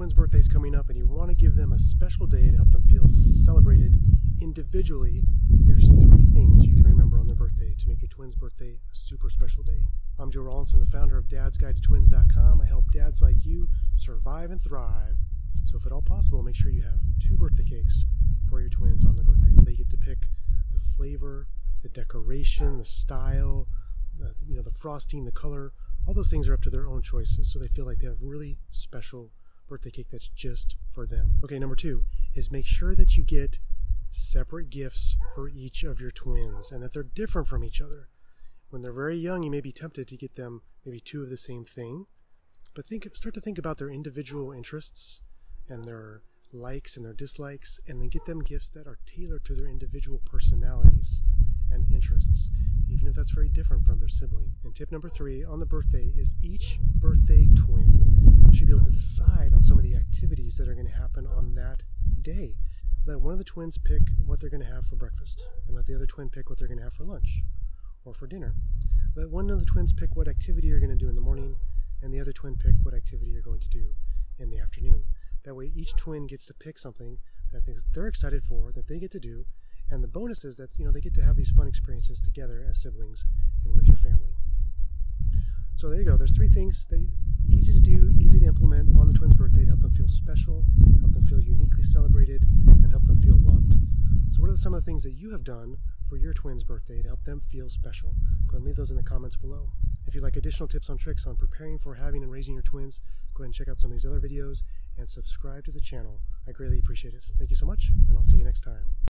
twins' birthday's coming up and you want to give them a special day to help them feel celebrated individually, here's 3 things you can remember on their birthday to make your twins' birthday a super special day. I'm Joe Rawlinson, the founder of dadsguidetotwins.com. I help dads like you survive and thrive. So if at all possible, make sure you have 2 birthday cakes for your twins on their birthday. They get to pick the flavor, the decoration, the style, the frosting, the color. All those things are up to their own choices, so they feel like they have really special birthday cake that's just for them. Okay, number 2 is make sure that you get separate gifts for each of your twins and that they're different from each other. When they're very young, you may be tempted to get them maybe 2 of the same thing, but start to think about their individual interests and their likes and their dislikes, and then get them gifts that are tailored to their individual personalities and interests, even if that's very different from their sibling. And tip number 3 on the birthday is each birthday twin should be able to decide on some of the activities that are going to happen on that day. Let one of the twins pick what they're going to have for breakfast, and let the other twin pick what they're going to have for lunch or for dinner. Let one of the twins pick what activity you're going to do in the morning, and the other twin pick what activity you're going to do in the afternoon. That way each twin gets to pick something that they're excited for, that they get to do, and the bonus is that they get to have these fun experiences together as siblings and with your family. So there you go. There's 3 things that easy to do, easy to implement on the twins' birthday to help them feel special, help them feel uniquely celebrated, and help them feel loved. So what are some of the things that you have done for your twins' birthday to help them feel special? Go ahead and leave those in the comments below. If you'd like additional tips and tricks on preparing for having and raising your twins, go ahead and check out some of these other videos and subscribe to the channel. I greatly appreciate it. Thank you so much, and I'll see you next time.